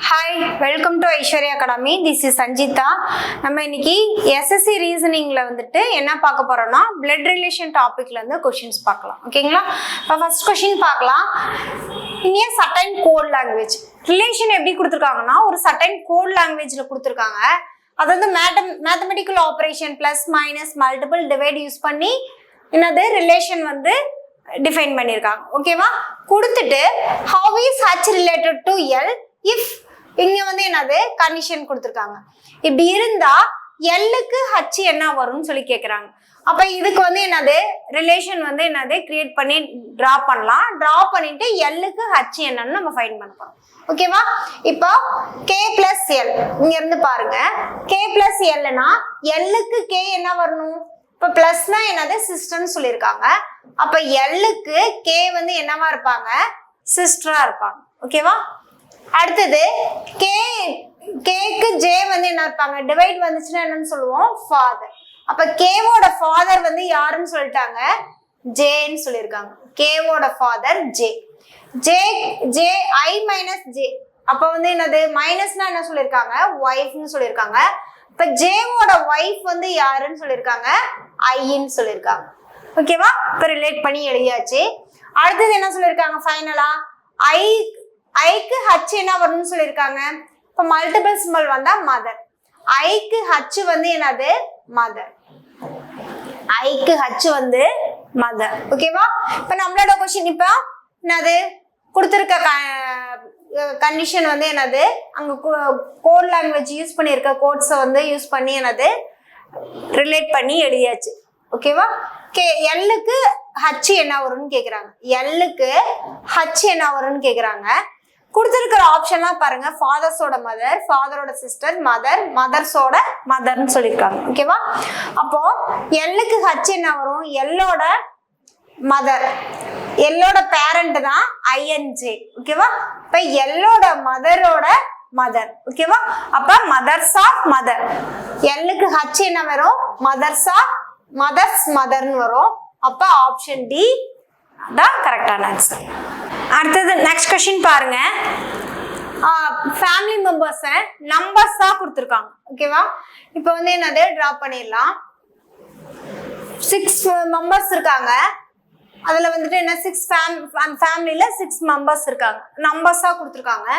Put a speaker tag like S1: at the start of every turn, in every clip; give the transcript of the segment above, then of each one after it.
S1: Hi, welcome to Aishwarya academy. This is Sanchita. நம்ம இன்னைக்கு SSC ரீசனிங்ல வந்துட்டு என்ன பார்க்க போறோம்னா பிளட் ரிலேஷன் டாபிக்ல இருந்து கொஸ்டின்ஸ் பார்க்கலாம். ஓகேங்களா? இப்போ ஃபர்ஸ்ட் கொஸ்டின் பார்க்கலாம். In certain code language relation எப்படி கொடுத்துருக்காங்கன்னா ஒரு சர்டைன் கோட் லாங்குவேஜ்ல கொடுத்துருக்காங்க. அது வந்து mathematical operation plus minus multiple divide use பண்ணி என்னது ரிலேஷன் வந்து டிஃபைன் பண்ணியிருக்காங்க. ஓகேவா? கொடுத்துட்டு how is H related to L if இங்க வந்து என்னது கண்டிஷன் கொடுத்துருக்காங்க. இப்படி இருந்தா எல்லுக்கு ஹச் என்ன வரும்னு சொல்லி கேட்குறாங்க. அப்ப இதுக்கு வந்து என்னது ரிலேஷன் வந்து என்னது கிரியேட் பண்ணி டிரா பண்ணலாம். டிரா பண்ணிட்டு எல்லுக்கு ஹச் என்னன்னு நம்ம ஃபைண்ட் பண்ண போறோம். ஓகேவா? இப்போ கே பிளஸ் எல் இங்க இருந்து பாருங்க. கே பிளஸ் எல்னா எல்லுக்கு கே என்ன வரணும்? இப்ப பிளஸ்னா என்னது சிஸ்டர்னு சொல்லியிருக்காங்க. அப்ப எல்லுக்கு கே வந்து என்னவா இருப்பாங்க? சிஸ்டரா இருப்பாங்க. ஓகேவா? அடுத்தது கேக்கு ஜே வந்து என்ன இருப்பாங்க? டிவைட் வந்துச்சுன்னா என்னன்னு சொல்லுவோம்? ஃபாதர். அப்ப கேவோட ஃபாதர் வந்து யாருன்னு சொல்லிட்டாங்க? ஜேன்னு சொல்லியிருக்காங்க. கேவோட father J. J J I minus J. அப்ப வந்து என்னது மைனஸ்னா என்ன சொல்லியிருக்காங்க? ஒய்ஃப்னு சொல்லியிருக்காங்க. இப்ப ஜேவோட ஒய்ஃப் வந்து யாருன்னு சொல்லியிருக்காங்க? ஐன்னு சொல்லியிருக்காங்க. ஓகேவா? இப்ப ரிலேட் பண்ணி எழுதியாச்சு. அடுத்தது என்ன சொல்லியிருக்காங்க? ஃபைனலா ஐக்கு ஹச் என்ன வரும்னு சொல்லியிருக்காங்க. இப்ப மல்டிபிள் சிம்பல் வந்தா மதர். ஐக்கு ஹச் வந்து என்னது? மதர். ஐக்கு ஹச் வந்து மதர். ஓகேவா? இப்ப நம்மளோட கொஸ்டின் இப்ப என்னது கொடுத்துருக்க கண்டிஷன் வந்து என்னது அங்க கோட் லாங்குவேஜ் யூஸ் பண்ணியிருக்க கோட்ஸை வந்து யூஸ் பண்ணி என்னது ரிலேட் பண்ணி எழுதியாச்சு. ஓகேவா? எல்லுக்கு ஹச் என்ன வரும்னு கேக்குறாங்க. எல்லுக்கு ஹச் என்ன வரும்னு கேக்குறாங்க. கொடுத்துருக்கிற ஆப்ஷன்லாம் பாருங்க. ஃபாதர்ஸோட மதர், ஃபாதரோட சிஸ்டர், மதர், மதர்ஸோட மதர்ன்னு சொல்லியிருக்காங்க. ஓகேவா? அப்போ எல்லுக்கு ஹச் என்ன வரும்? எல்லோட மதர், எல்லோட பேரண்ட் தான் ஐஎன்ஜே. ஓகேவா? இப்ப எல்லோட மதரோட மதர். ஓகேவா? அப்ப மதர்ஸ் ஆஃப் மதர். எல்லுக்கு ஹச் என்ன வரும்? மதர்ஸ் ஆஃப் மதர்ஸ் மதர்னு வரும். அப்ப ஆப்ஷன் டி தான் கரெக்டான ஆன்சர். அடுத்தது நெக்ஸ்ட் கொஸ்டின் பாருங்க. ஃபேமிலி மெம்பர்ஸை நம்பர்ஸா கொடுத்துருக்காங்க. ஓகேவா? இப்போ வந்து என்னது டிரா பண்ணிடலாம். 6 மெம்பர்ஸ் இருக்காங்க. அதுல வந்துட்டு என்ன 6 ஃபேமிலியில 6 மெம்பர்ஸ் இருக்காங்க. நம்பர்ஸா கொடுத்துருக்காங்க.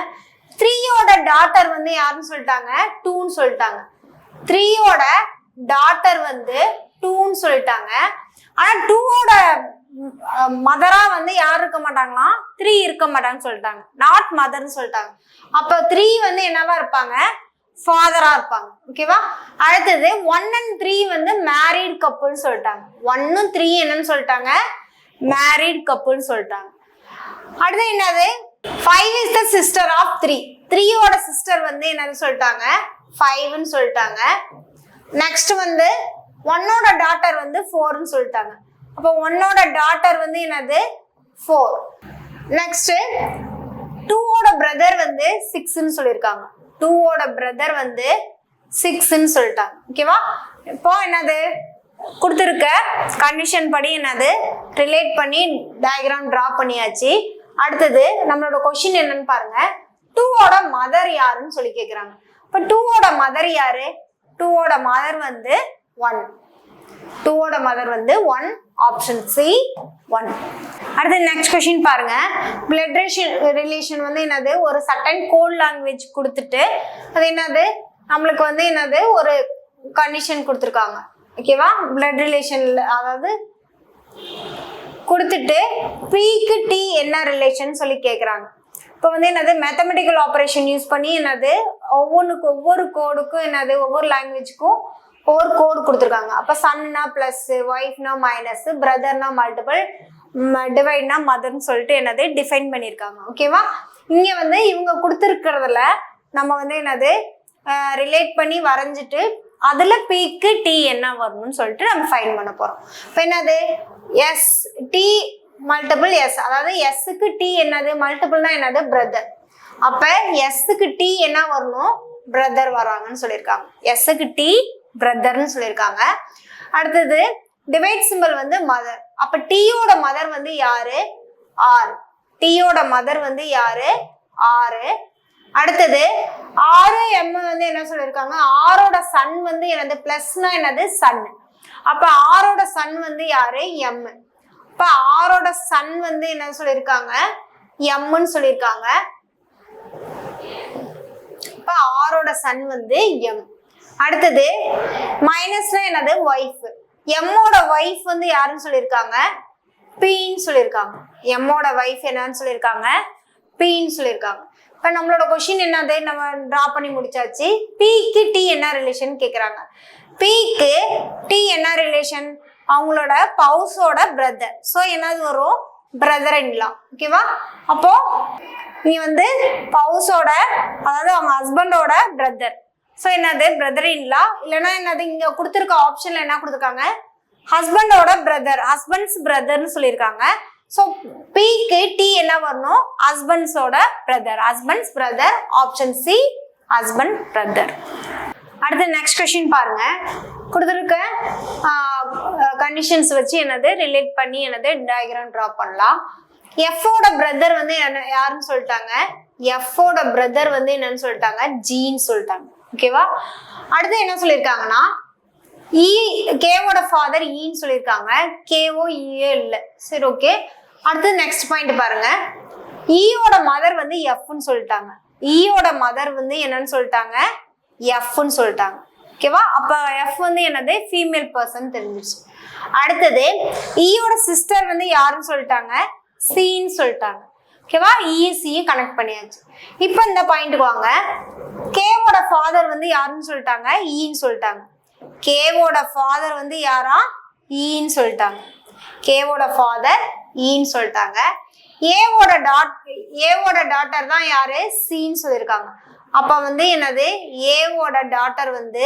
S1: 3யோட டாட்டர் வந்து யாருன்னு சொல்லிட்டாங்க? 2ன்னு சொல்லிட்டாங்க. 3யோட டாட்டர் வந்து 2ன்னு சொல்லிட்டாங்க. ஆனா 2வோட மதரா வந்து யார் இருக்க மாட்டாங்களாம்? 3 இருக்க மாட்டாங்கன்னு சொல்லிட்டாங்க. நாட் மதர்ன்னு சொல்லிட்டாங்க. அப்ப 3 வந்து என்னவா இருப்பாங்க? ஃபாதரா இருப்பாங்க. ஓகேவா? அடுத்தது 1 and 3 வந்து மேரிட் கப்புள்னு சொல்லிட்டாங்க. 1 3 என்னன்னு சொல்லிட்டாங்க? மேரிட் கப்புள்னு சொல்லிட்டாங்க. அடுத்து என்னது 5 is the sister of 3. 3யோட sister வந்து என்னன்னு சொல்லிட்டாங்க? 5ன்னு சொல்லிட்டாங்க. நெக்ஸ்ட் வந்து 1ஓட டாட்டர் வந்து 4ன்னு சொல்லிட்டாங்க. அப்போ 1ஓட டாட்டர் வந்து என்னது? 4. நெக்ஸ்ட் 2ஓட பிரதர் வந்து 6ன்னு சொல்லியிருக்காங்க. 2ஓட பிரதர் வந்து 6ன்னு சொல்லிட்டாங்க. ஓகேவா? இப்போ என்னது கொடுத்துருக்க கண்டிஷன் படி என்னது ரிலேட் பண்ணி டயக்ராம் டிரா பண்ணியாச்சு. அடுத்தது நம்மளோட கொஸ்டின் என்னன்னு பாருங்க. 2ஓட மதர் யாருன்னு சொல்லி கேட்குறாங்க. இப்போ 2ஓட மதர் யாரு? 2ஓட மதர் வந்து 1. 2ஓட மதர் வந்து 1. Option C 1. அடுத்து நெக்ஸ்ட் கொஸ்டின் பாருங்க. பிளட் ரிலேஷன் வந்து என்னது ஒரு சர்டன் கோட் லாங்குவேஜ் கொடுத்துட்டு அது என்னது நம்மளுக்கு வந்து என்னது ஒரு கண்டிஷன் கொடுத்துருக்காங்க. ஓகேவா? பிளட் ரிலேஷன்ல அதாவது கொடுத்துட்டு பிக்கு டி என்ன ரிலேஷன் சொல்லி கேட்குறாங்க. இப்போ வந்து என்னது மேத்தமெட்டிக்கல் ஆப்ரேஷன் யூஸ் பண்ணி என்னது ஒவ்வொரு கோடுக்கும் என்னது ஒவ்வொரு லாங்குவேஜுக்கும் ஒவ்வொரு கோடு கொடுத்துருக்காங்க. அப்போ சன்னா பிளஸ், ஒய்ஃப்னா மைனஸ், பிரதர்னா மல்டிபிள், டிவைட்னா மதர்ன்னு சொல்லிட்டு என்னது டிஃபைன் பண்ணியிருக்காங்க. ஓகேவா? இங்கே வந்து இவங்க கொடுத்துருக்கிறதுல நம்ம வந்து என்னது ரிலேட் பண்ணி வரைஞ்சிட்டு அதுல பிக்கு டி என்ன வரணும்னு சொல்லிட்டு நம்ம ஃபைண்ட் பண்ண போறோம். இப்போ என்னது எஸ் டி மல்டிபிள் எஸ், அதாவது எஸ்க்கு டி என்னது மல்டிபிள்னா என்னது பிரதர். அப்ப எஸ்க்கு டி என்ன வரணும்? பிரதர் வராங்கன்னு சொல்லியிருக்காங்க. எஸ்க்கு டி பிரதர்னு சொல்லியிருக்காங்க. அடுத்தது டிவைட் சிம்பிள் வந்து மதர். அப்ப டீயோட மதர் வந்து யாரு? ஆர். டீயோட மதர் வந்து யாரு? ஆறு. அடுத்தது ஆறு எம் வந்து என்ன சொல்லியிருக்காங்க, ஆரோட சன் வந்து என்னது பிளஸ்னா என்னது சன். அப்ப ஆரோட சன் வந்து யாரு எம். இப்ப ஆரோட சன் வந்து என்ன சொல்லியிருக்காங்க எம்னு சொல்லியிருக்காங்க. இப்ப ஆரோட சன் வந்து எம். அடுத்தது மைனஸ்னா என்னது ஒய்ஃப். எம்மோட ஒய்ஃப் வந்து யாருன்னு சொல்லியிருக்காங்க பின்னு சொல்லியிருக்காங்க. எம்மோட ஒய்ஃப் என்னன்னு சொல்லியிருக்காங்க பின்னு சொல்லியிருக்காங்க. இப்ப நம்மளோட கொஸ்டின் என்னது, நம்ம டிரா பண்ணி முடிச்சாச்சு. பிக்கு டி என்ன ரிலேஷன் கேக்குறாங்க. பிக்கு டி என்ன ரிலேஷன், அவங்களோட பவுஸோட பிரதர். ஸோ என்னது வரும் பிரதர் இன்லா. ஓகேவா, அப்போ நீ வந்து பவுஸோட அதாவது அவங்க ஹஸ்பண்டோட பிரதர். ஸோ என்னது பிரதர் இன்லா. இல்லைன்னா என்னது இங்க கொடுத்துருக்க ஆப்ஷன்ல என்ன கொடுத்துருக்காங்க ஹஸ்பண்டோட பிரதர், ஹஸ்பண்ட்ஸ் பிரதர்னு சொல்லியிருக்காங்க. ஸோ பிக்கு டி என்ன வரணும் ஹஸ்பண்ட்ஸோட brother, husband's brother. Option C husband brother. அடுத்து நெக்ஸ்ட் கொஸ்டின் பாருங்க. கொடுத்துருக்க கண்டிஷன்ஸ் வச்சு என்னது ரிலேட் பண்ணி என்னது டயக்ராம் டிரா பண்ணலாம். எஃபோட பிரதர் வந்து யாருன்னு சொல்லிட்டாங்க, எஃபோட பிரதர் வந்து என்னன்னு சொல்லிட்டாங்க ஜின்னு சொல்லிட்டாங்க. ஓகேவா, அடுத்து என்ன சொல்லியிருக்காங்கன்னா கேவோட ஃபாதர் ஈன்னு சொல்லியிருக்காங்க. கேவோ ஈயே இல்லை. சரி, ஓகே. அடுத்து நெக்ஸ்ட் பாயிண்ட் பாருங்க. ஈயோட மதர் வந்து எஃப்னு சொல்லிட்டாங்க. ஈயோட மதர் வந்து என்னன்னு சொல்லிட்டாங்க எஃப்னு சொல்லிட்டாங்க. ஓகேவா, அப்ப எஃப் வந்து என்னது ஃபீமேல் பர்சன் தெரிஞ்சிருச்சு. அடுத்தது ஈயோட சிஸ்டர் வந்து யாருன்னு சொல்லிட்டாங்க சின்னு சொல்லிட்டாங்க. ஓகேவா, ஈஸியும் கனெக்ட் பண்ணியாச்சு. இப்போ இந்த பாயிண்ட்டுக்கு வாங்க. கேவோட ஃபாதர் வந்து யாருன்னு சொல்லிட்டாங்க ஈன்னு சொல்லிட்டாங்க. கேவோட ஃபாதர் வந்து யாரா ஈன்னு சொல்லிட்டாங்க. கேவோட ஃபாதர் ஈன்னு சொல்லிட்டாங்க. ஏவோட டாட்டர் தான் யாரு சின்னு சொல்லியிருக்காங்க. அப்ப வந்து என்னது ஏவோட டாட்டர் வந்து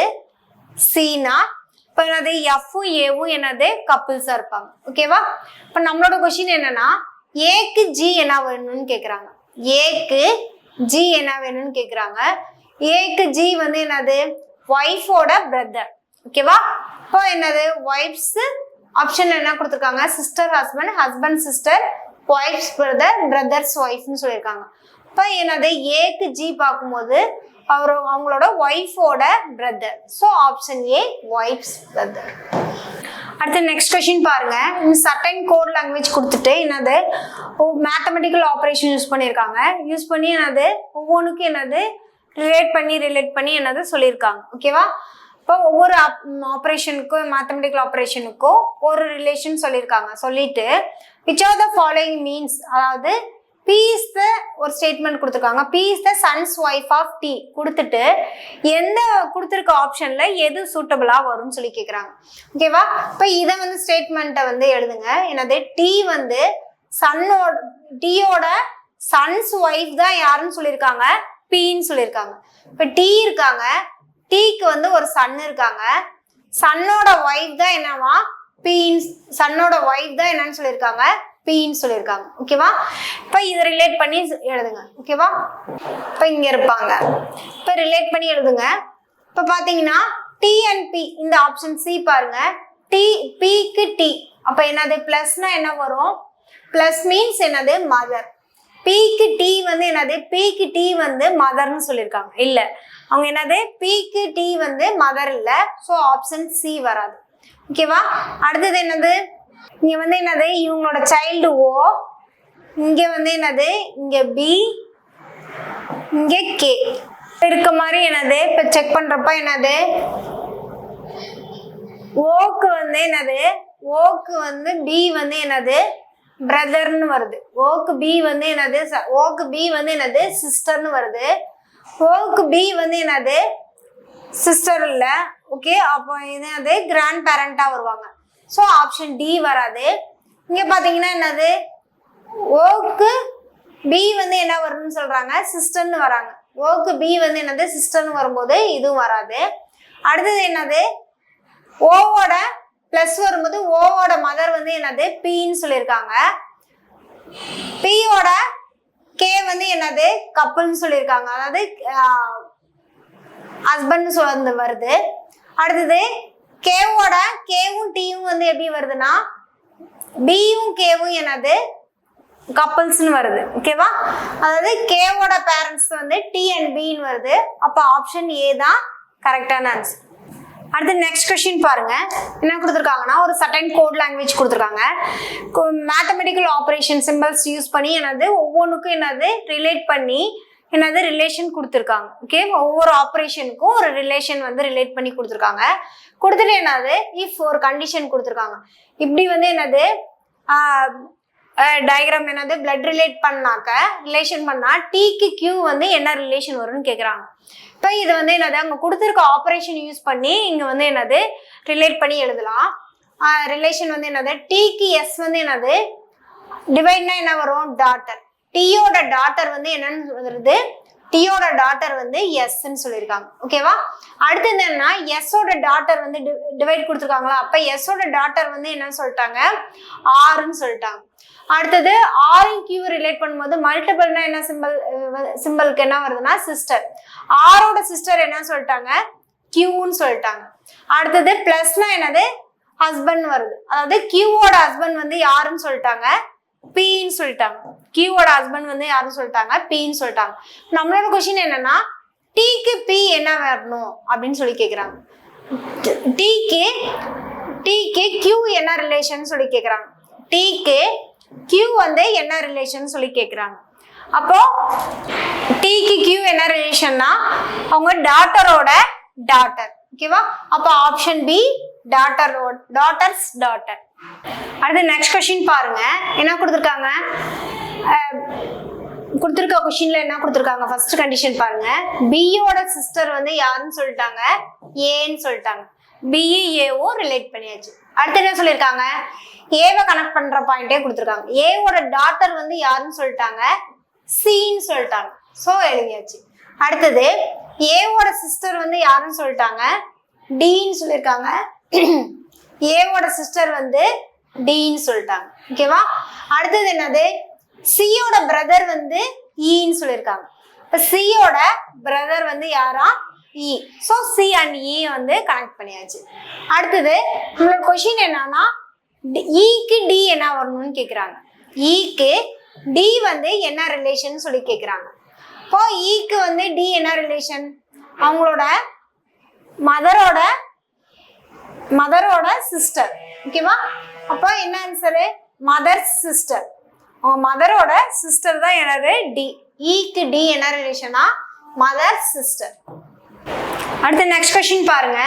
S1: சீனா. இப்ப என்னது எஃப்பும் ஏவும் என்னது கப்பிள்ஸா இருப்பாங்க. ஓகேவா, இப்ப நம்மளோட கொஸ்டின் என்னன்னா ஏக்கு ஜி என்ன வேணும்னு கேக்குறாங்க. ஏக்கு ஜி என்ன வேணும்னு கேக்குறாங்க. ஏக்கு ஜி வந்து என்னது ஒய்ஃபோட பிரதர். ஓகேவா, இப்போ என்னது ஒய்ஃப்ஸ் ஆப்ஷன் என்ன கொடுத்துருக்காங்க sister husband, husband sister, wife's brother, brother's ஒய்ஃப்னு சொல்லியிருக்காங்க. இப்போ என்னது ஏக்கு ஜி பார்க்கும்போது அவங்களோட ஒய்ஃபோட brother. So option A wife's brother. அடுத்து நெக்ஸ்ட் கொஸ்டின் பாருங்க. சர்டன் கோட் லாங்குவேஜ் கொடுத்துட்டு என்னது மேத்தமெட்டிக்கல் ஆப்ரேஷன் யூஸ் பண்ணியிருக்காங்க. யூஸ் பண்ணி என்னது ஒவ்வொன்றுக்கும் என்னது ரிலேட் பண்ணி என்னது சொல்லியிருக்காங்க. ஓகேவா, இப்போ ஒவ்வொரு ஆப்ரேஷனுக்கும் மேத்தமெட்டிக்கல் ஆப்ரேஷனுக்கும் ஒரு ரிலேஷன் சொல்லியிருக்காங்க. சொல்லிட்டு which are the following means, அதாவது பி இஸ் த ஒரு ஸ்டேட்மெண்ட் கொடுத்துருக்காங்க. P is the son's wife of T கொடுத்துட்டு எந்த கொடுத்துருக்க ஆப்ஷன்ல எது சூட்டபிளா வரும்னு சொல்லி கேட்குறாங்க. ஓகேவா, இப்போ இதை வந்து ஸ்டேட்மெண்ட்டை வந்து எழுதுங்க. என்னது டி வந்து சன்னோட டீயோட சன்ஸ் ஒய்ஃப் தான் யாருன்னு சொல்லியிருக்காங்க பின்னு சொல்லியிருக்காங்க. இப்போ டி இருக்காங்க, டீக்கு வந்து ஒரு சன் இருக்காங்க. சன்னோட ஒய்ஃப் தான் என்னவா பின்னு, சன்னோட ஒய்ஃப் தான் என்னன்னு சொல்லியிருக்காங்க பின்னு சொல்லியிருக்காங்க. ஓகேவா, இப்போ இதை ரிலேட் பண்ணி எழுதுங்க. ஓகேவா, இப்போ இங்க இருப்பாங்க. இப்போ ரிலேட் பண்ணி எழுதுங்க. இப்போ பாத்தீங்கன்னா டி அண்ட் பி இந்த ஆப்ஷன் சி பாருங்க. டி பிக்கு டி அப்ப என்னது பிளஸ்னா என்ன வரும், பிளஸ் மீன்ஸ் என்னது மதர். பிக்கு டி வந்து என்னது பிக்கு டி வந்து மதர்னு சொல்லியிருக்காங்க. இல்ல அவங்க என்னது பிக்கு டி வந்து மதர் இல்ல. ஸோ ஆப்ஷன் சி வராது. ஓகேவா, அடுத்தது என்னது இங்க வந்து என்னது இவங்களோட சைல்டு ஓ, இங்க வந்து என்னது இங்க பி, இங்க கே இருக்க மாதிரி என்னது இப்ப செக் பண்றப்ப என்னது ஓக்கு வந்து என்னது ஓக்கு வந்து பி வந்து என்னது பிரதர்னு வருது. ஓக்கு பி வந்து என்னது ஓக்கு பி வந்து என்னது சிஸ்டர்னு வருது. ஓக்கு பி வந்து என்னது சிஸ்டர் இல்ல. ஓகே, அப்போ என்னது கிராண்ட் பேரண்டா வருவாங்க. ஸோ ஆப்ஷன் டி வராது. இங்க பாத்தீங்கன்னா என்னது ஓக்கு பி வந்து என்ன வரும்னு சொல்றாங்க சிஸ்டர்னு வராங்க. ஓக்கு பி வந்து என்னது சிஸ்டர்னு வரும்போது இதுவும் வராது. அடுத்தது என்னது ஓவோட பிளஸ் வரும்போது ஓவோட மதர் வந்து என்னது பின்னு சொல்லியிருக்காங்க. பியோட கே வந்து என்னது கப்புள்னு சொல்லியிருக்காங்க, அதாவது ஹஸ்பண்ட் சொல்லி வருது. அடுத்தது கேவோட கேவும் டீயும் வந்து எப்படி வருதுன்னா பியும் கேவும் என்னது கப்பல்ஸ்னு வருது. ஓகேவா? அதாவது கேவோட பேரண்ட்ஸ் வந்து டி அண்ட் பின்னு வருது. அப்போ ஆப்ஷன் ஏ தான் கரெக்டான ஆன்சர். அடுத்து நெக்ஸ்ட் கொஸ்டின் பாருங்க. என்ன கொடுத்துருக்காங்கன்னா ஒரு சர்டன் கோட் லாங்குவேஜ் கொடுத்துருக்காங்க. மேத்தமெட்டிக்கல் ஆப்ரேஷன் சிம்பிள்ஸ் யூஸ் பண்ணி என்னது ஒவ்வொன்றுக்கும் என்னது ரிலேட் பண்ணி என்னது ரிலேஷன் கொடுத்துருக்காங்க. ஓகே, ஒவ்வொரு ஆப்ரேஷனுக்கும் ஒரு ரிலேஷன் வந்து ரிலேட் பண்ணி கொடுத்துருக்காங்க. கொடுத்துட்டு என்னது இஃப் ஒரு கண்டிஷன் கொடுத்துருக்காங்க. இப்படி வந்து என்னது டயக்ராம் என்னது பிளட் ரிலேட் பண்ணாக்க ரிலேஷன் பண்ணா டீக்கு கியூ வந்து என்ன ரிலேஷன் வரும்னு கேட்குறாங்க. இப்போ இது வந்து என்னது அங்கே கொடுத்துருக்க ஆப்ரேஷன் யூஸ் பண்ணி இங்கே வந்து என்னது ரிலேட் பண்ணி எழுதலாம். ரிலேஷன் வந்து என்னது டீக்கு எஸ் வந்து என்னது டிவைட்னா என்ன வரும் டாட்டர். டீயோட டாட்டர் வந்து என்னன்னு வருது டீயோட டாட்டர் வந்து எஸ்ன்னு சொல்லியிருக்காங்க. ஓகேவா? அடுத்தது என்னன்னா எஸ்ஸோட டாட்டர் வந்து டிவைட் கொடுத்துருக்காங்களா, அப்போ எஸ்ஸோட டாட்டர் வந்து என்னன்னு சொல்லிட்டாங்க ஆர்ன்னு சொல்லிட்டாங்க. அடுத்தது ஆரையும் கியூ ரிலேட் பண்ணும்போது மல்டிபிள்னா என்ன சிம்பிளுக்கு என்ன வருதுன்னா சிஸ்டர். ஆரோட சிஸ்டர் என்ன சொல்லிட்டாங்க கியூன்னு சொல்லிட்டாங்க. அடுத்தது பிளஸ்னா என்னது ஹஸ்பண்ட் வருது. அதாவது கியூவோட ஹஸ்பண்ட் வந்து யாருன்னு சொல்லிட்டாங்க பின்னு சொல்லிட்டாங்க. கியூவோட ஹஸ்பண்ட் வந்து யாருன்னு சொல்லிட்டாங்க பின்னு சொல்லிட்டாங்க. நம்மளோட கொஸ்டின் என்னன்னா டீக்கு பி என்ன வரணும் அப்படின்னு சொல்லி கேட்குறாங்க. டீக்கு கியூ என்ன ரிலேஷன் சொல்லி கேட்குறாங்க. டீக்கு கியூ வந்து என்ன ரிலேஷன் சொல்லி கேட்குறாங்க. அப்போ டீக்கு கியூ என்ன ரிலேஷன்னா அவங்க டாட்டரோட டாட்டர். ஓகேவா? அப்போ ஆப்ஷன் பி டாட்டர்ஸ் டாட்டர். அடுத்து நெக்ஸ்ட் கொஸ்டின் பாருங்க. என்ன கொடுத்துருக்காங்க கொடுத்துருக்க கொஸ்டின்ல என்ன கொடுத்துருக்காங்க ஃபர்ஸ்ட் கண்டிஷன் பாருங்க. பியோட சிஸ்டர் வந்து யாருன்னு சொல்லிட்டாங்க ஏன்னு சொல்லிட்டாங்க. பியும் ஏவும் ரிலேட் பண்ணியாச்சு. அடுத்து என்ன சொல்லியிருக்காங்க ஏவை கனெக்ட் பண்ற பாயிண்டே கொடுத்துருக்காங்க. ஏவோட டாட்டர் வந்து யாருன்னு சொல்லிட்டாங்க சின்னு சொல்லிட்டாங்க. ஸோ எழுதியாச்சு. அடுத்தது ஏவோட சிஸ்டர் வந்து யாருன்னு சொல்லிட்டாங்க டின்னு சொல்லியிருக்காங்க. ஏவோட சிஸ்டர் வந்து டின்னு சொல்லிட்டாங்க. ஓகேவா? அடுத்தது என்னது சியோட பிரதர் வந்து ஈன்னு சொல்லியிருக்காங்க. இப்போ சியோட பிரதர் வந்து யாரா இ. ஸோ சி அண்ட் இ வந்து கனெக்ட் பண்ணியாச்சு. அடுத்தது நம்மளோட கொஸ்டின் என்னன்னா ஈக்கு டி என்ன வரணும்னு கேட்குறாங்க. ஈக்கு டி வந்து என்ன ரிலேஷன் சொல்லி கேட்குறாங்க. இப்போ ஈக்கு வந்து டி என்ன ரிலேஷன் அவங்களோட மதரோட சிஸ்டர். ஓகேவா? அப்போ என்ன ஆன்சரு மதர் சிஸ்டர். மதரோட சிஸ்டர் தான் என்னது டி. ஈக்கு டி என்ன ரிலேஷனா மதர் சிஸ்டர். அடுத்து நெக்ஸ்ட் கொஸ்டின் பாருங்க.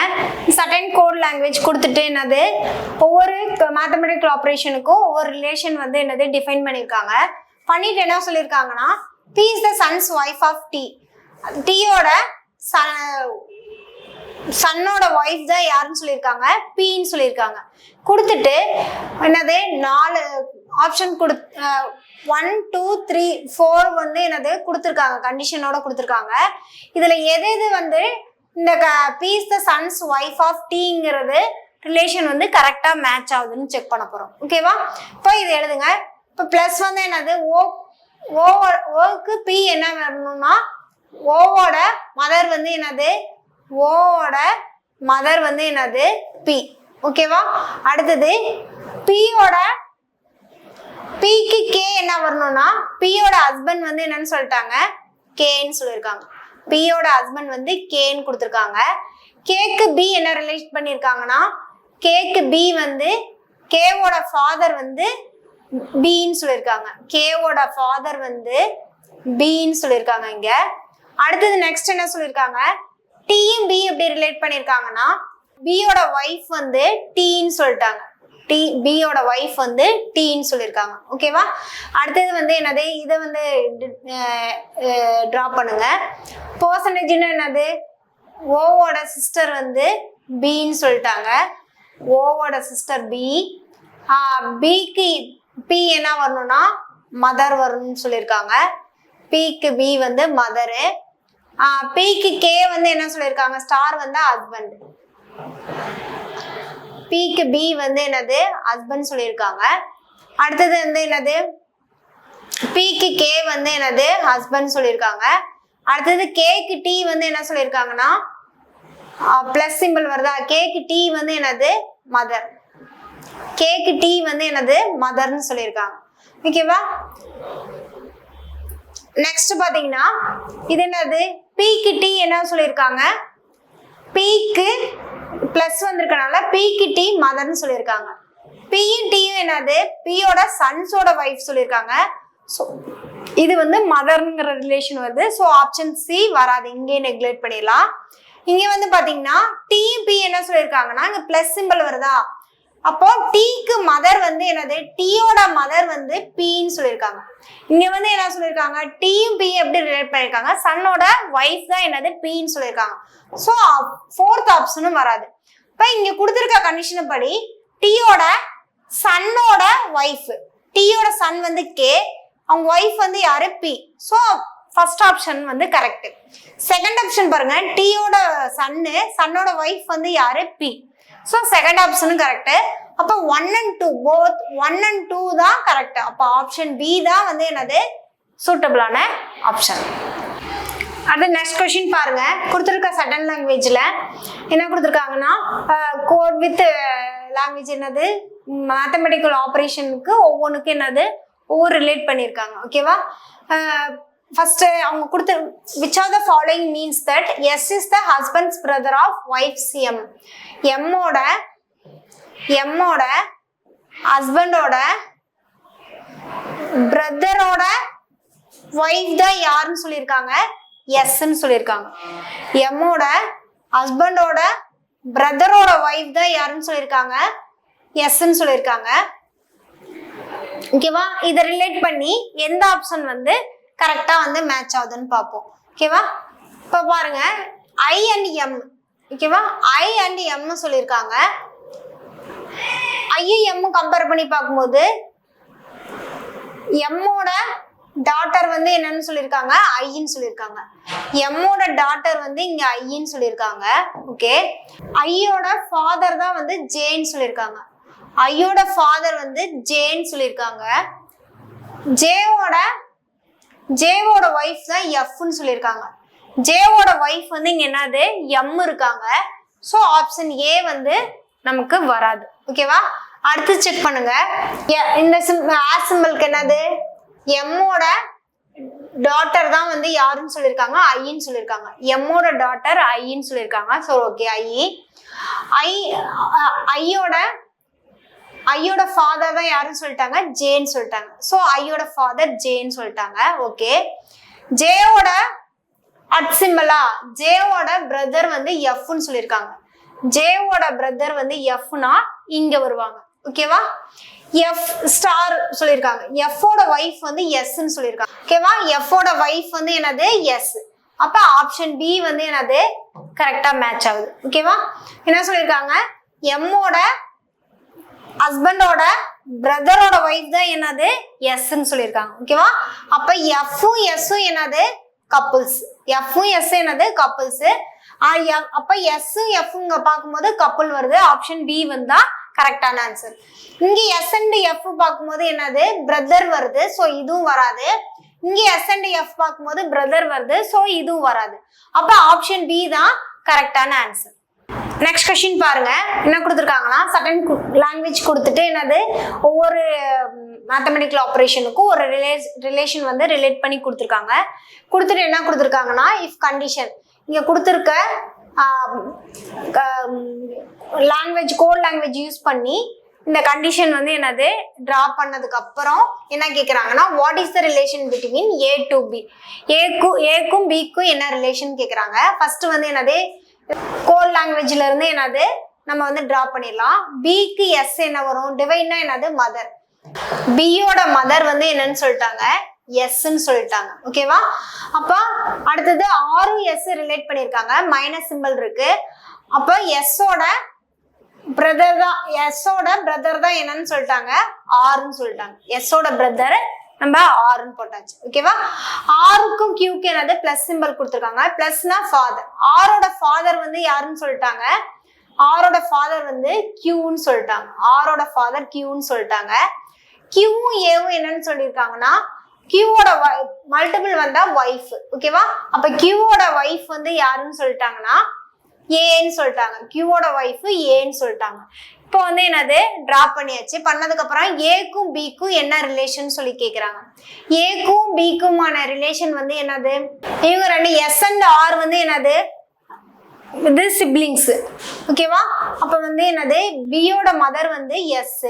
S1: சர்டன் கோட் லாங்குவேஜ் கொடுத்துட்டு என்னது ஒவ்வொரு மேத்தமெட்டிக்கல் ஆப்ரேஷனுக்கும் ஒவ்வொரு ரிலேஷன் வந்து என்னது டிஃபைன் பண்ணியிருக்காங்க. பண்ணிட்டு என்ன சொல்லியிருக்காங்கன்னா B is the son's wife of D. டீயோட சன்னோட ஒய்ஃப் தான் யாருன்னு சொல்லியிருக்காங்க பின்னு சொல்லியிருக்காங்க. கொடுத்துட்டு என்னது 4 ஆப்ஷன் 1 2 3 4 வந்து என்னது கொடுத்துருக்காங்க கண்டிஷனோட கொடுத்துருக்காங்க. இதுல எது வந்து இந்த B is the son's wife of டீங்கிறது ரிலேஷன் வந்து கரெக்டா மேட்ச் ஆகுதுன்னு செக் பண்ண போறோம். ஓகேவா? இப்போ இது எழுதுங்க. இப்போ பிளஸ் வந்து என்னது ஓக்கு பி என்ன வரணும்னா ஓவோட மதர் வந்து என்னது ஓவோட மதர் வந்து என்னது பி. ஓகேவா? அடுத்தது பிக்கு கே என்ன வரணும்னா பியோட ஹஸ்பண்ட் வந்து என்னன்னு சொல்லிட்டாங்க கேன்னு சொல்லியிருக்காங்க. பியோட ஹஸ்பண்ட் வந்து கேன்னு கொடுத்துருக்காங்க. கேக்கு பி என்ன ரிலேட் பண்ணியிருக்காங்கன்னா கேக்கு பி வந்து கேவோட ஃபாதர் வந்து பின்னு சொல்லியிருக்காங்க. கேவோட ஃபாதர் வந்து பின்னு சொல்லியிருக்காங்க இங்க. அடுத்தது நெக்ஸ்ட் என்ன சொல்லியிருக்காங்க டீயும் பி எப்படி ரிலேட் பண்ணியிருக்காங்கன்னா பியோட ஒய்ஃப் வந்து டீன்னு சொல்லிட்டாங்க. பியோட ஒய்ஃப் வந்து டீன்னு சொல்லியிருக்காங்க. ஓகேவா? அடுத்தது வந்து என்னது இதை வந்து ட்ரா பண்ணுங்க. பர்சன்டேஜ்னு என்னது ஓவோட சிஸ்டர் வந்து பின்னு சொல்லிட்டாங்க. ஓவோட சிஸ்டர் பி. பிக்கு பி என்ன வரணும்னா மதர் வரணும்னு சொல்லியிருக்காங்க. பிக்கு பி வந்து மதரு. பிக்கு கே வந்து என்ன சொல்லியிருக்காங்க ஸ்டார் வந்து ஹஸ்பண்ட். பிக்கு பி வந்து என்னது ஹஸ்பண்ட் சொல்லியிருக்காங்க. அடுத்தது வந்து என்னது பிக்கு கே வந்து என்னது ஹஸ்பண்ட் சொல்லியிருக்காங்க. அடுத்தது கேக்கு டி வந்து என்ன சொல்லியிருக்காங்கன்னா பிளஸ் சிம்பிள் வருதா. கேக்கு டி வந்து என்னது மதர். கேக்கு டி வந்து என்னது மதர்னு சொல்லியிருக்காங்க. ஓகேவா? நெக்ஸ்ட் பாத்தீங்கன்னா இது என்னது, பிக்கு டி என்ன சொல்லியிருக்காங்க, பிக்கு பிளஸ் வந்திருக்கனால பிக்கு டி மதர்னு சொல்லியிருக்காங்க. பியும் டியும் என்னது, பியோட சன்ஸோட வைஃப் சொல்லியிருக்காங்க. ஸோ இது வந்து மதர்ங்கிற ரிலேஷன் வருது. ஸோ ஆப்ஷன் சி வராது, இங்கே நெக்லெக்ட் பண்ணிடலாம். இங்க வந்து பாத்தீங்கன்னா டியும் பி என்ன சொல்லியிருக்காங்கன்னா இங்க பிளஸ் சிம்பிள் வருதா, அப்போ டீக்கு மதர் வந்து என்னது, டீயோட மதர் வந்து பின்னு சொல்லியிருக்காங்க. இங்க வந்து என்ன சொல்லியிருக்காங்க, டீயும் பி எப்படி ரிலேட் பண்ணியிருக்காங்க, சன்னோட வைஃப் தான் என்னது பின்னு சொல்லியிருக்காங்க. ஸோ ஃபோர்த் ஆப்ஷனும் வராது. இப்போ இங்க கொடுத்துருக்க கண்டிஷன் படி டீயோட சன்னோட வைஃப், டீயோட சன் வந்து கே, அவங்க வைஃப் வந்து யாரு பி. ஸோ ஃபர்ஸ்ட் ஆப்ஷன் வந்து கரெக்ட். செகண்ட் ஆப்ஷன் பாருங்க, டீயோட சன்னோட வைஃப் வந்து யாரு பி. ஸோ செகண்ட் ஆப்ஷனும் கரெக்ட். அப்போ 1 and 2 போத் 1 and 2 தான் கரெக்ட். அப்போ ஆப்ஷன் பி தான் வந்து என்னது சூட்டபிளான ஆப்ஷன். அடுத்த நெக்ஸ்ட் கொஸ்டின் பாருங்க, கொடுத்துருக்க சடன் லாங்குவேஜ்ல என்ன கொடுத்துருக்காங்கன்னா கோட் வித் லாங்குவேஜ் என்னது, மேத்தமெட்டிக்கல் ஆப்ரேஷனுக்கு ஒவ்வொன்றுக்கும் என்னது ஒவ்வொரு ரிலேட் பண்ணியிருக்காங்க. ஓகேவா? ஃபர்ஸ்ட் அவங்க கொடுத்து which of the following means that S is the husband's brother of wife's M. எம்மோட ஹஸ்பண்டோட பிரதரோட வைஃப் தான் யாருன்னு சொல்லியிருக்காங்க, எஸ்ன்னு சொல்லியிருக்காங்க. எம்மோட ஹஸ்பண்டோட பிரதரோட வைஃப் தான் யாருன்னு சொல்லியிருக்காங்க, எஸ்ன்னு சொல்லியிருக்காங்க. ஓகேவா? இதை ரிலேட் பண்ணி எந்த ஆப்ஷன் வந்து கரெக்டா வந்து மேட்ச் ஆகுதுன்னு பார்ப்போம். ஓகேவா? இப்போ பாருங்க ஐ அண்ட் எம். ஓகேவா? ஐ அண்ட் எம் சொல்லியிருக்காங்க. ஐயும் எம்மும் கம்பேர் பண்ணி பார்க்கும்போது எம்மோட டாட்டர் வந்து என்னன்னு சொல்லியிருக்காங்க, ஐன்னு சொல்லியிருக்காங்க. எம்மோட டாட்டர் வந்து இங்க ஐன்னு சொல்லியிருக்காங்க. ஓகே, ஐயோட ஃபாதர் தான் வந்து ஜேன்னு சொல்லியிருக்காங்க. ஐயோட ஃபாதர் வந்து ஜேன்னு சொல்லியிருக்காங்க. ஜேவோட வைஃப் தான் எஃப்னு சொல்லியிருக்காங்க. ஜேவோட வைஃப் வந்து இங்க என்னது எம் இருக்காங்க. ஸோ ஆப்ஷன் ஏ வந்து நமக்கு வராது. ஓகேவா? அடுத்து செக் பண்ணுங்க, இந்த சிம்பிளுக்கு என்னது எம்மோட டாட்டர் தான் வந்து யாருன்னு சொல்லியிருக்காங்க, ஐன்னு சொல்லியிருக்காங்க. எம்மோட டாட்டர் ஐன்னு சொல்லியிருக்காங்க. ஸோ ஓகே, ஐயோட ஃபாதர் தான் யாருன்னு சொல்லிட்டாங்க, ஜேன்னு சொல்லிட்டாங்க. ஸோ ஐயோட ஃபாதர் ஜேன்னு சொல்லிட்டாங்க. ஓகே, ஜேவோட அட் சிம்பிளா ஜேவோட பிரதர் வந்து எஃப்னு சொல்லியிருக்காங்க. ஜேவோட பிரதர் வந்து எஃப்னா இங்க வருவாங்க. ஓகேவா? எஃப் ஸ்டார் சொல்லியிருக்காங்க. எஃபோட வைஃப் வந்து எஸ்ன்னு சொல்லியிருக்காங்க. ஓகேவா? எஃபோட வைஃப் வந்து என்னது எஸ். அப்ப ஆப்ஷன் பி வந்து என்னது கரெக்டா மேட்ச் ஆகுது. ஓகேவா? என்ன சொல்லியிருக்காங்க, எம்மோட ஹஸ்பண்டோட பிரதரோட வைஃப் தான் என்னது எஸ்ன்னு சொல்லியிருக்காங்க. ஓகேவா? அப்ப எஃப்பும் எஸ்ஸும் என்னது கப்புள்ஸ். எஃப்பும் எஸ் என்னது கப்புள்ஸ். அப்ப எஸ் எஃப் பார்க்கும்போது கப்புள் வருது. ஆப்ஷன் பி வந்தா கரெக்டான ஆன்சர். இங்க எஸ் அண்ட் எஃப் பார்க்கும்போது என்னது பிரதர் வருது. ஸோ இதுவும் வராது. இங்க எஸ் அண்ட் எஃப் பார்க்கும்போது பிரதர் வருது. ஸோ இதுவும் வராது. அப்ப ஆப்ஷன் பி தான் கரெக்டான ஆன்சர். நெக்ஸ்ட் கொஸ்டின் பாருங்க, என்ன கொடுத்துருக்காங்கன்னா சடன் லாங்குவேஜ் கொடுத்துட்டு என்னது ஒவ்வொரு மேத்தமெட்டிக்கல் ஆப்ரேஷனுக்கும் ஒரு ரிலேஷன் வந்து ரிலேட் பண்ணி கொடுத்துருக்காங்க. கொடுத்துட்டு என்ன கொடுத்துருக்காங்கன்னா இஃப் கண்டிஷன் இங்க கொடுத்துருக்க லாங்குவேஜ் கோட் லாங்குவேஜ் யூஸ் பண்ணி இந்த கண்டிஷன் வந்து என்னது டிரா பண்ணதுக்கு அப்புறம் என்ன கேட்குறாங்கன்னா what is the relation between A to B. ஏக்கும் பிக்கும் என்ன ரிலேஷன் கேட்குறாங்க. ஃபர்ஸ்ட் வந்து என்னது கோட் லாங்குவேஜ்ல இருந்து என்னது நம்ம வந்து டிரா பண்ணிடலாம். பிக்கு எஸ் என்ன வரும், டிவைன்னா என்னது மதர். பியோட மதர் வந்து என்னன்னு சொல்லிட்டாங்க, எஸ்ன்னு சொல்லிட்டாங்க. ஓகேவா? அப்ப அடுத்தது ஆரும் எஸ் ரிலேட் பண்ணிருக்காங்க. மைனஸ் சிம்பிள் இருக்கு. அப்ப எஸ்ஸோட பிரதர் தான் என்னன்னு சொல்லிட்டாங்க, ஆர்ன்னு சொல்லிட்டாங்க. எஸ்ஸோட பிரதர் நம்ம ஆர்ன்னு போட்டாச்சு. ஓகேவா? ஆருக்கும் கியூக்கு என்னது பிளஸ் சிம்பிள் கொடுத்துருக்காங்க. பிளஸ்னா ஃபாதர். ஆரோட ஃபாதர் வந்து யாருன்னு சொல்லிட்டாங்க, ஆரோட ஃபாதர் வந்து கியூன்னு சொல்லிட்டாங்க. ஆரோட ஃபாதர் கியூன்னு சொல்லிட்டாங்க. கியூவும் ஏவும் என்னன்னு சொல்லியிருக்காங்கன்னா கியூவோட மல்டிபிள் வந்தா ஒய்ஃப். ஓகேவா? அப்ப கியூவோட ஒய்ஃப் வந்து யாருன்னு சொல்லிட்டாங்கன்னா ஏன்னு சொல்லிட்டாங்க. கியூவோட ஒய்ஃப் ஏன்னு சொல்லிட்டாங்க. இப்போ வந்து என்னது டிரா பண்ணியாச்சு. பண்ணதுக்கு அப்புறம் ஏக்கும் பிக்கும் என்ன ரிலேஷன் சொல்லி கேக்குறாங்க. ஏக்கும் பிக்குமான ரிலேஷன் வந்து என்னது, இவங்க ரெண்டு எஸ் அண்ட் ஆர் வந்து என்னது இது சிப்ளிங்ஸ். ஓகேவா? அப்ப வந்து என்னது பியோட மதர் வந்து எஸ்,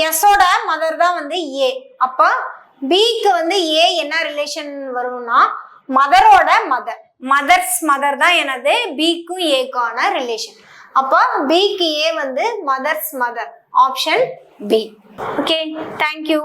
S1: எஸ்ஸோட மதர் தான் வந்து ஏ. அப்ப பிக்கு வந்து ஏ என்ன ரிலேஷன் வரும்னா மதரோட மதர், மதர்ஸ் மதர் தான் என்னது பிக்கும் ஏக்கான ரிலேஷன். அப்போ பிக்கு ஏ வந்து mother's mother, option B. Okay, thank you.